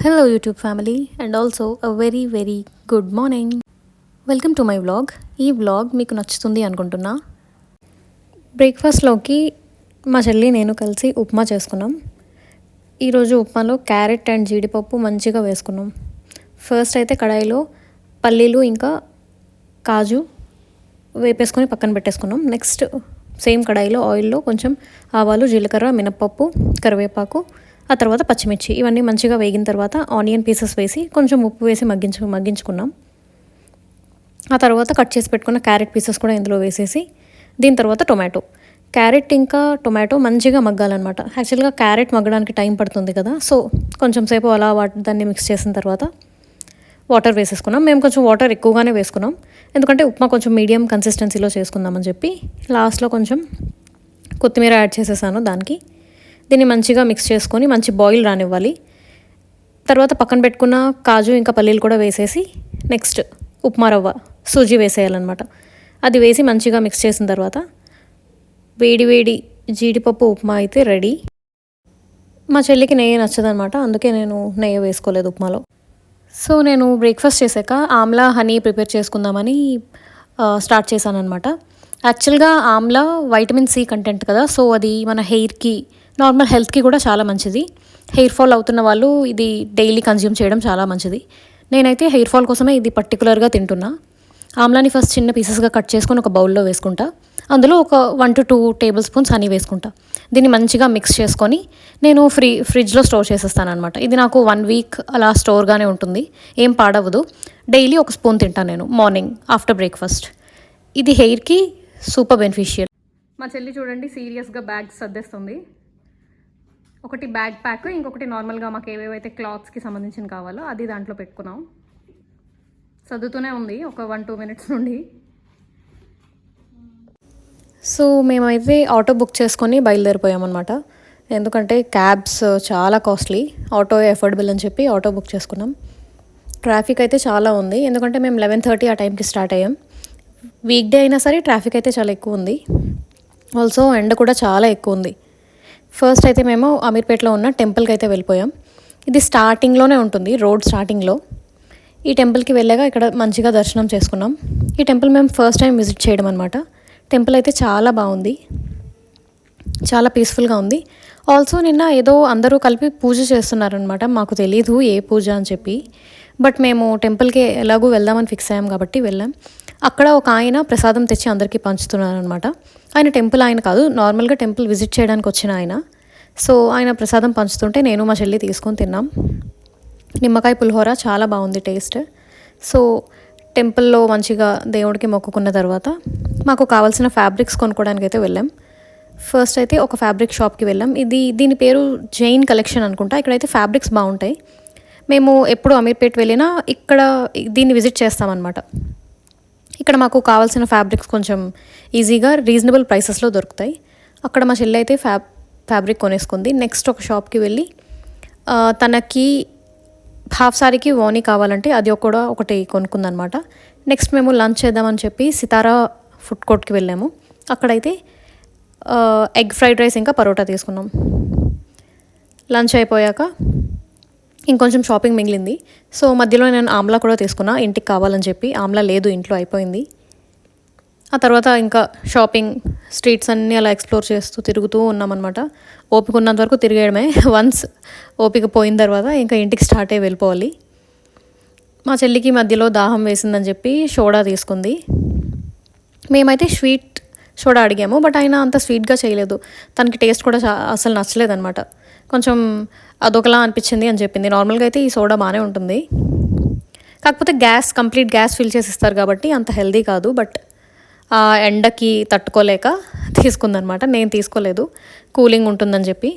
Hello YouTube family and also a very good morning. Welcome to my vlog. ఈ vlog మీకు నచ్చుతుంది అనుకుంటున్నా. బ్రేక్ఫాస్ట్లోకి మా చెల్లి నేను కలిసి ఉప్మా చేసుకున్నాం. ఈరోజు ఉప్మాలో క్యారెట్ అండ్ జీడిపప్పు మంచిగా వేసుకున్నాం. ఫస్ట్ అయితే కడాయిలో పల్లీలు ఇంకా కాజు వేపేసుకొని పక్కన పెట్టేసుకున్నాం. నెక్స్ట్ సేమ్ కడాయిలో ఆయిల్లో కొంచెం ఆవాలు, జీలకర్ర, మినప్పప్పు, కరివేపాకు, ఆ తర్వాత పచ్చిమిర్చి ఇవన్నీ మంచిగా వేగిన తర్వాత ఆనియన్ పీసెస్ వేసి కొంచెం ఉప్పు వేసి మగ్గించుకున్నాం. ఆ తర్వాత కట్ చేసి పెట్టుకున్న క్యారెట్ పీసెస్ కూడా ఇందులో వేసేసి దీని తర్వాత టొమాటో, క్యారెట్ ఇంకా టొమాటో మంచిగా మగ్గాలన్నమాట. యాక్చువల్గా క్యారెట్ మగ్గడానికి టైం పడుతుంది కదా, సో కొంచెం సేపు అలా దాన్ని మిక్స్ చేసిన తర్వాత వాటర్ వేసేసుకున్నాం. మేము కొంచెం వాటర్ ఎక్కువగానే వేసుకున్నాం, ఎందుకంటే ఉప్మా కొంచెం మీడియం కన్సిస్టెన్సీలో చేసుకుందామని చెప్పి. లాస్ట్లో కొంచెం కొత్తిమీర యాడ్ చేసేసాను దానికి. దీన్ని మంచిగా మిక్స్ చేసుకొని మంచి బాయిల్ రానివ్వాలి. తర్వాత పక్కన పెట్టుకున్న కాజు ఇంకా పల్లీలు కూడా వేసేసి నెక్స్ట్ ఉప్మా రవ్వ, సూజీ వేసేయాలన్నమాట. అది వేసి మంచిగా మిక్స్ చేసిన తర్వాత వేడి జీడిపప్పు ఉప్మా అయితే రెడీ. మా చెల్లికి నెయ్యి నచ్చదనమాట, అందుకే నేను నెయ్యి వేసుకోలేదు ఉప్మాలో. సో నేను బ్రేక్ఫాస్ట్ చేశాక ఆమ్లా హనీ ప్రిపేర్ చేసుకుందామని స్టార్ట్ చేశాను అనమాట. యాక్చువల్గా ఆమ్లా వైటమిన్ సి కంటెంట్ కదా, సో అది మన హెయిర్కి, నార్మల్ హెల్త్కి కూడా చాలా మంచిది. హెయిర్ ఫాల్ అవుతున్న వాళ్ళు ఇది డైలీ కన్జ్యూమ్ చేయడం చాలా మంచిది. నేనైతే హెయిర్ ఫాల్ కోసమే ఇది పర్టికులర్గా తింటున్నా. ఆమ్లాని ఫస్ట్ చిన్న పీసెస్గా కట్ చేసుకొని ఒక బౌల్లో వేసుకుంటా. అందులో ఒక 1 to 2 టేబుల్ స్పూన్స్ హనీ వేసుకుంటా. దీన్ని మంచిగా మిక్స్ చేసుకొని నేను ఫ్రిడ్జ్లో స్టోర్ చేసేస్తాను అనమాట. ఇది నాకు 1 వీక్ అలా స్టోర్గానే ఉంటుంది, ఏం పాడవదు. డైలీ ఒక స్పూన్ తింటాను నేను మార్నింగ్ ఆఫ్టర్ బ్రేక్ఫాస్ట్. ఇది హెయిర్కి సూపర్ బెనిఫిషియల్. మా చెల్లి చూడండి సీరియస్గా బ్యాగ్స్ సర్దేస్తుంది. ఒకటి బ్యాగ్ ప్యాక్, ఇంకొకటి నార్మల్గా మాకు ఏవేవైతే క్లాత్స్కి సంబంధించిన కావాలో అది దాంట్లో పెట్టుకున్నాం. సర్దుతూనే ఉంది ఒక 1-2 మినిట్స్ నుండి. సో మేమైతే ఆటో బుక్ చేసుకొని బయలుదేరిపోయామన్నమాట. ఎందుకంటే క్యాబ్స్ చాలా కాస్ట్లీ, ఆటో ఎఫోర్డబుల్ అని చెప్పి ఆటో బుక్ చేసుకున్నాం. ట్రాఫిక్ అయితే చాలా ఉంది, ఎందుకంటే మేము 11:30 ఆ టైంకి స్టార్ట్ అయ్యాం. వీక్ డే అయినా సరే ట్రాఫిక్ అయితే చాలా ఎక్కువ ఉంది. ఆల్సో ఎండ కూడా చాలా ఎక్కువ ఉంది. ఫస్ట్ అయితే మేము అమీర్పేటలో ఉన్న టెంపుల్కి అయితే వెళ్ళిపోయాం. ఇది స్టార్టింగ్లోనే ఉంటుంది, రోడ్ స్టార్టింగ్లో. ఈ టెంపుల్కి వెళ్ళాక ఇక్కడ మంచిగా దర్శనం చేసుకున్నాం. ఈ టెంపుల్ మేము ఫస్ట్ టైం విజిట్ చేయడం అనమాట. టెంపుల్ అయితే చాలా బాగుంది, చాలా పీస్ఫుల్గా ఉంది. ఆల్సో నిన్న ఏదో అందరూ కలిపి పూజ చేస్తున్నారనమాట. మాకు తెలీదు ఏ పూజ అని చెప్పి, బట్ మేము టెంపుల్కి ఎలాగూ వెళ్దామని ఫిక్స్ అయ్యాం కాబట్టి వెళ్ళాం. అక్కడ ఒక ఆయన ప్రసాదం తెచ్చి అందరికీ పంచుతున్నారనమాట. ఆయన టెంపుల్ ఆయన కాదు, నార్మల్గా టెంపుల్ విజిట్ చేయడానికి వచ్చిన ఆయన. సో ఆయన ప్రసాదం పంచుతుంటే నేను మా చెల్లి తీసుకొని తిన్నాం. నిమ్మకాయ పులిహోర చాలా బాగుంది టేస్ట్. సో టెంపుల్లో మంచిగా దేవుడికి మొక్కుకున్న తర్వాత మాకు కావాల్సిన ఫ్యాబ్రిక్స్ కొనుక్కోవడానికి అయితే వెళ్ళాం. ఫస్ట్ అయితే ఒక ఫ్యాబ్రిక్ షాప్కి వెళ్ళాం. దీని పేరు జైన్ కలెక్షన్ అనుకుంటా. ఇక్కడైతే ఫ్యాబ్రిక్స్ బాగుంటాయి. మేము ఎప్పుడు అమీర్పేట్ వెళ్ళినా ఇక్కడ దీన్ని విజిట్ చేస్తామన్నమాట. ఇక్కడ మాకు కావాల్సిన ఫ్యాబ్రిక్స్ కొంచెం ఈజీగా రీజనబుల్ ప్రైసెస్లో దొరుకుతాయి. అక్కడ మా చెల్లి అయితే ఫ్యాబ్రిక్ కొనేసుకుంది. నెక్స్ట్ ఒక షాప్కి వెళ్ళి తనకి హాఫ్ సారీకి ఓనీ కావాలంటే అది కూడా ఒకటి కొనుక్కుందనమాట. నెక్స్ట్ మేము లంచ్ చేద్దామని చెప్పి సితారా ఫుడ్ కోర్ట్కి వెళ్ళాము. అక్కడైతే ఎగ్ ఫ్రైడ్ రైస్ ఇంకా పరోటా తీసుకున్నాం. లంచ్ అయిపోయాక ఇంకొంచెం షాపింగ్ మిగిలింది. సో మధ్యలో నేను ఆమ్లా కూడా తీసుకున్నా, ఇంటికి కావాలని చెప్పి. ఆమ్లా లేదు ఇంట్లో, అయిపోయింది. ఆ తర్వాత ఇంకా షాపింగ్ స్ట్రీట్స్ అన్నీ అలా ఎక్స్ప్లోర్ చేస్తూ తిరుగుతూ ఉన్నామన్నమాట. ఓపిక ఉన్నంత వరకు తిరిగేయడమే. వన్స్ ఓపిక పోయిన తర్వాత ఇంకా ఇంటికి స్టార్ట్ అయ్యి వెళ్ళిపోవాలి. మా చెల్లికి మధ్యలో దాహం వేసిందని చెప్పి సోడా తీసుకుంది. మేమైతే స్వీట్ సోడా అడిగాము, బట్ ఆయన అంత స్వీట్గా చేయలేదు. తనకి టేస్ట్ కూడా అసలు నచ్చలేదన్నమాట. కొంచెం అదొకలా అనిపించింది అని చెప్పింది. నార్మల్గా అయితే ఈ సోడా బాగానే ఉంటుంది, కాకపోతే కంప్లీట్ గ్యాస్ ఫిల్ చేసి ఇస్తారు కాబట్టి అంత హెల్దీ కాదు. బట్ ఆ ఎండకి తట్టుకోలేక తీసుకుందనమాట. నేను తీసుకోలేదు, కూలింగ్ ఉంటుందని చెప్పి.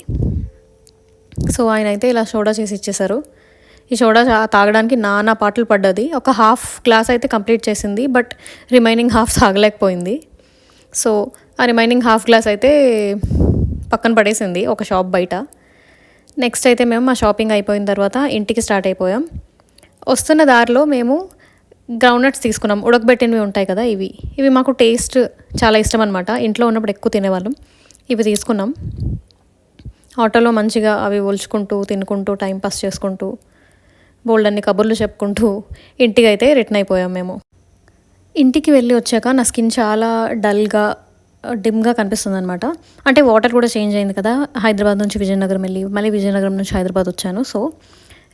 సో ఆయన అయితే ఇలా సోడా చేసి ఇచ్చేశారు. ఈ సోడా తాగడానికి నానా పాటలు పడ్డది. ఒక హాఫ్ గ్లాస్ అయితే కంప్లీట్ చేసింది, బట్ రిమైనింగ్ హాఫ్ తాగలేకపోయింది. సో ఆ రిమైనింగ్ హాఫ్ గ్లాస్ అయితే పక్కన పడేసింది ఒక షాప్ బయట. నెక్స్ట్ అయితే మేము మా షాపింగ్ అయిపోయిన తర్వాత ఇంటికి స్టార్ట్ అయిపోయాం. వస్తున్న దారిలో మేము గ్రౌండ్నట్స్ తీసుకున్నాం. ఉడకబెట్టినవి ఉంటాయి కదా, ఇవి మాకు టేస్ట్ చాలా ఇష్టం అనమాట. ఇంట్లో ఉన్నప్పుడు ఎక్కువ తినేవాళ్ళం. ఇవి తీసుకున్నాం. ఆటోలో మంచిగా అవి ఒలుచుకుంటూ తినుకుంటూ టైంపాస్ చేసుకుంటూ బోల్డన్ని కబుర్లు చెప్పుకుంటూ ఇంటికి అయితే రిటర్న్ అయిపోయాం మేము. ఇంటికి వెళ్ళి వచ్చాక నా స్కిన్ చాలా డల్గా డిమ్గా కనిపిస్తుంది అనమాట. అంటే వాటర్ కూడా చేంజ్ అయింది కదా, హైదరాబాద్ నుంచి విజయనగరం వెళ్ళి మళ్ళీ విజయనగరం నుంచి హైదరాబాద్ వచ్చాను. సో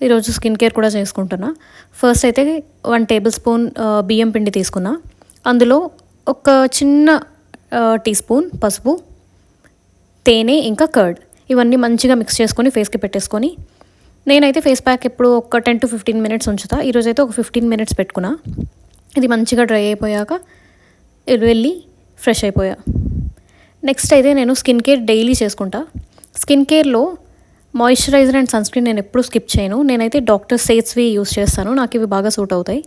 ఈరోజు స్కిన్ కేర్ కూడా చేసుకుంటున్నా. ఫస్ట్ అయితే 1 టేబుల్ స్పూన్ బియ్యం పిండి తీసుకున్నా. అందులో ఒక చిన్న టీ స్పూన్ పసుపు, తేనె, ఇంకా కర్డ్ ఇవన్నీ మంచిగా మిక్స్ చేసుకొని ఫేస్కి పెట్టేసుకొని, నేనైతే ఫేస్ ప్యాక్ ఎప్పుడు ఒక 10 to 15 minutes ఉంచుతా. ఈరోజైతే ఒక 15 minutes పెట్టుకున్నా. ఇది మంచిగా డ్రై అయిపోయాక వెళ్ళి ఫ్రెష్ అయిపోయా. నెక్స్ట్ అయితే నేను స్కిన్ కేర్ డైలీ చేసుకుంటా. స్కిన్ కేర్లో మాయిశ్చరైజర్ అండ్ సన్ స్క్రీన్ నేను ఎప్పుడు స్కిప్ చేయను. నేనైతే డాక్టర్ సేట్స్వి యూస్ చేస్తాను, నాకు ఇవి బాగా సూట్ అవుతాయి.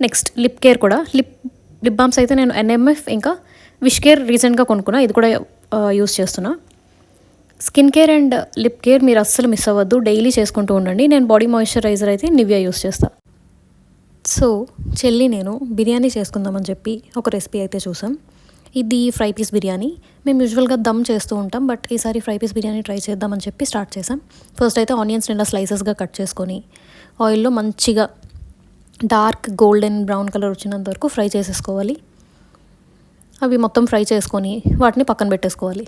నెక్స్ట్ లిప్ కేర్ కూడా, లిప్ బామ్స్ అయితే నేను NMF ఇంకా విష్ కేర్ రీసెంట్గా కొనుక్కున్నా, ఇది కూడా యూస్ చేస్తున్నా. Skin care and lip care మీరు అస్సలు మిస్ అవ్వద్దు, డైలీ చేసుకుంటూ ఉండండి. నేను బాడీ మాయిశ్చరైజర్ అయితే నివియా యూస్ చేస్తాను. సో చెల్లి నేను బిర్యానీ చేసుకుందామని చెప్పి ఒక రెసిపీ అయితే చూసాం. ఇది ఫ్రై పీస్ బిర్యానీ. మేము యూజువల్గా దమ్ చేస్తూ ఉంటాం, బట్ ఈసారి ఫ్రై పీస్ బిర్యానీ ట్రై చేద్దామని చెప్పి స్టార్ట్ చేసాం. ఫస్ట్ అయితే ఆనియన్స్ నిండా స్లైసెస్గా కట్ చేసుకొని ఆయిల్లో మంచిగా డార్క్ గోల్డెన్ బ్రౌన్ కలర్ వచ్చినంత వరకు ఫ్రై చేసేసుకోవాలి. అవి మొత్తం ఫ్రై చేసుకొని వాటిని పక్కన పెట్టేసుకోవాలి.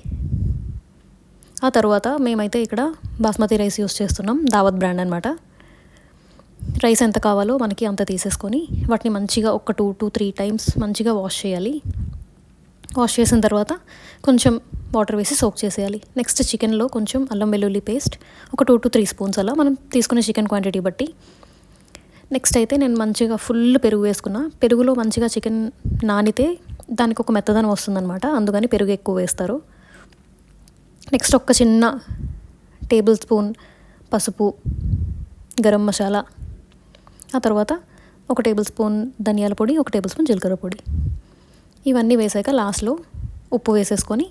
ఆ తర్వాత మేమైతే ఇక్కడ బాస్మతి రైస్ యూస్ చేస్తున్నాం, దావత్ బ్రాండ్ అనమాట. రైస్ ఎంత కావాలో మనకి అంత తీసేసుకొని వాటిని మంచిగా ఒక 2 to 3 times మంచిగా వాష్ చేయాలి. వాష్ చేసిన తర్వాత కొంచెం వాటర్ వేసి సోక్ చేసేయాలి. నెక్స్ట్ చికెన్లో కొంచెం అల్లం వెల్లుల్లి పేస్ట్ ఒక 2 to 3 spoons అలా, మనం తీసుకునే చికెన్ క్వాంటిటీ బట్టి. నెక్స్ట్ అయితే నేను మంచిగా ఫుల్ పెరుగు వేసుకున్నా. పెరుగులో మంచిగా చికెన్ నానితే దానికి ఒక మెత్తదనం వస్తుందన్నమాట, అందుకని పెరుగు ఎక్కువ వేస్తారు. నెక్స్ట్ ఒక చిన్న టేబుల్ స్పూన్ పసుపు, గరం మసాలా, ఆ తర్వాత ఒక టేబుల్ స్పూన్ ధనియాల పొడి, ఒక టేబుల్ స్పూన్ జీలకర్ర పొడి, ఇవన్నీ వేసాక లాస్ట్లో ఉప్పు వేసేసుకొని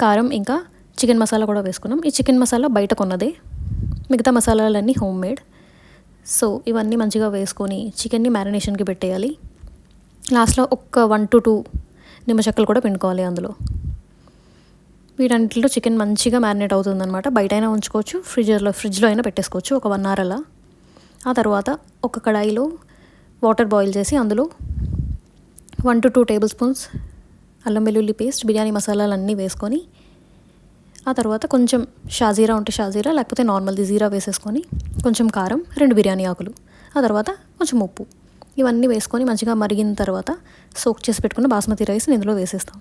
కారం ఇంకా చికెన్ మసాలా కూడా వేసుకున్నాం. ఈ చికెన్ మసాలా బయట కొన్నదే, మిగతా మసాలాలన్నీ హోమ్ మేడ్. సో ఇవన్నీ మంచిగా వేసుకొని చికెన్ని మ్యారినేషన్కి పెట్టేయాలి. లాస్ట్లో ఒక 1 to 2 నిమ్మచెక్కలు కూడా పిండుకోవాలి అందులో. వీటన్నిటిలో చికెన్ మంచిగా మ్యారినేట్ అవుతుందన్నమాట. బయట అయినా ఉంచుకోవచ్చు, ఫ్రిడ్జ్లో అయినా పెట్టేసుకోవచ్చు ఒక 1 hour అలా. ఆ తర్వాత ఒక కడాయిలో వాటర్ బాయిల్ చేసి అందులో 1 to 2 tablespoons అల్లం వెల్లుల్లి పేస్ట్, బిర్యానీ మసాలాలన్నీ వేసుకొని, ఆ తర్వాత కొంచెం షాజీరా ఉంటే షాజీరా, లేకపోతే నార్మల్ది జీరా వేసేసుకొని, కొంచెం కారం, 2 బిర్యానీ ఆకులు, ఆ తర్వాత కొంచెం ఉప్పు, ఇవన్నీ వేసుకొని మంచిగా మరిగిన తర్వాత సోక్ చేసి పెట్టుకున్న బాస్మతి రైస్ని ఇందులో వేసేస్తాం.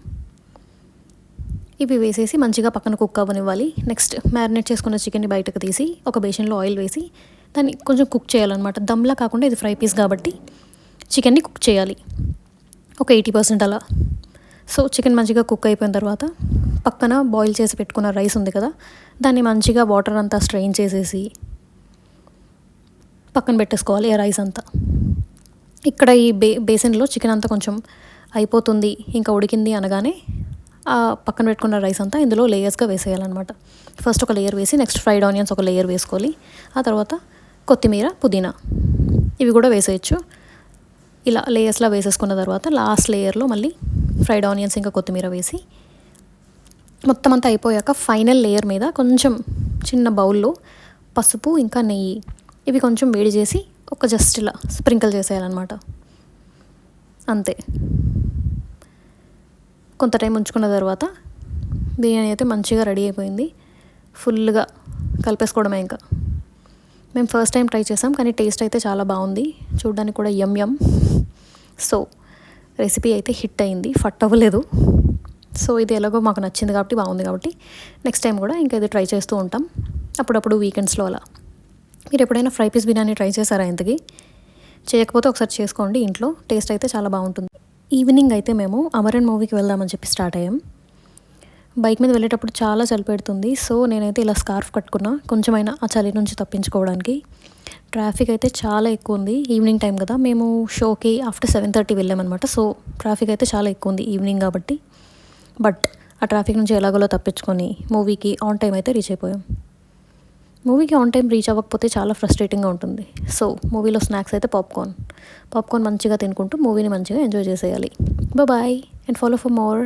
ఇవి వేసేసి మంచిగా పక్కన కుక్ అవ్వనివ్వాలి. నెక్స్ట్ మ్యారినేట్ చేసుకున్న చికెన్ని బయటకు తీసి ఒక బేషన్లో ఆయిల్ వేసి దాన్ని కొంచెం కుక్ చేయాలన్నమాట. దమ్లా కాకుండా ఇది ఫ్రై పీస్ కాబట్టి చికెన్ని కుక్ చేయాలి ఒక 80% అలా. సో చికెన్ మంచిగా కుక్ అయిపోయిన తర్వాత పక్కన బాయిల్ చేసి పెట్టుకున్న రైస్ ఉంది కదా, దాన్ని మంచిగా వాటర్ అంతా స్ట్రెయిన్ చేసేసి పక్కన పెట్టేసుకోవాలి ఆ రైస్ అంతా. ఇక్కడ ఈ బేసిన్లో చికెన్ అంతా కొంచెం అయిపోతుంది, ఇంకా ఉడికింది అనగానే ఆ పక్కన పెట్టుకున్న రైస్ అంతా ఇందులో లేయర్స్గా వేసేయాలన్నమాట. ఫస్ట్ ఒక లేయర్ వేసి నెక్స్ట్ ఫ్రైడ్ ఆనియన్స్ ఒక లేయర్ వేసుకోవాలి. ఆ తర్వాత కొత్తిమీర, పుదీనా ఇవి కూడా వేసేయచ్చు. ఇలా లేయర్స్లా వేసేసుకున్న తర్వాత లాస్ట్ లేయర్లో మళ్ళీ ఫ్రైడ్ ఆనియన్స్ ఇంకా కొత్తిమీర వేసి మొత్తం అంతా అయిపోయాక ఫైనల్ లేయర్ మీద కొంచెం చిన్న బౌల్లో పసుపు ఇంకా నెయ్యి ఇవి కొంచెం వేడి చేసి ఒక జస్ట్ ఇలా స్ప్రింకిల్ చేసేయాలన్నమాట. అంతే. కొంత టైం ఉంచుకున్న తర్వాత బిర్యానీ అయితే మంచిగా రెడీ అయిపోయింది. ఫుల్గా కలిపేసుకోవడమే ఇంకా. మేము ఫస్ట్ టైం ట్రై చేసాం, కానీ టేస్ట్ అయితే చాలా బాగుంది, చూడడానికి కూడా యమ్. సో రెసిపీ అయితే హిట్ అయింది, ఫట్ అవ్వలేదు. సో ఇది ఎలాగో మాకు నచ్చింది కాబట్టి, బాగుంది కాబట్టి నెక్స్ట్ టైం కూడా ఇంకా ఇది ట్రై చేస్తూ ఉంటాం అప్పుడప్పుడు వీకెండ్స్లో అలా. మీరు ఎప్పుడైనా ఫ్రై పీస్ బిర్యానీ ట్రై చేశారా? ఇంతకీ చేయకపోతే ఒకసారి చేసుకోండి ఇంట్లో, టేస్ట్ అయితే చాలా బాగుంటుంది. ఈవినింగ్ అయితే మేము అమరన్ మూవీకి వెళ్దామని చెప్పి స్టార్ట్ అయ్యాం. బైక్ మీద వెళ్ళేటప్పుడు చాలా చలి పెడుతుంది. సో నేనైతే ఇలా స్కార్ఫ్ కట్టుకున్నా కొంచెమైనా ఆ చలి నుంచి తప్పించుకోవడానికి. ట్రాఫిక్ అయితే చాలా ఎక్కువ ఉంది, ఈవినింగ్ టైం కదా. మేము షోకి ఆఫ్టర్ 7:30 వెళ్ళామన్నమాట. సో ట్రాఫిక్ అయితే చాలా ఎక్కువ ఉంది ఈవినింగ్ కాబట్టి. బట్ ఆ ట్రాఫిక్ నుంచి ఎలాగోలో తప్పించుకొని మూవీకి ఆన్ టైం అయితే రీచ్ అయిపోయాం. మూవీకి ఆన్ టైం రీచ్ అవ్వకపోతే చాలా ఫ్రస్ట్రేటింగ్గా ఉంటుంది. సో మూవీలో స్నాక్స్ అయితే పాప్కార్న్ మంచిగా తినుకుంటూ మూవీని మంచిగా ఎంజాయ్ చేసేయాలి. Bye and follow for more.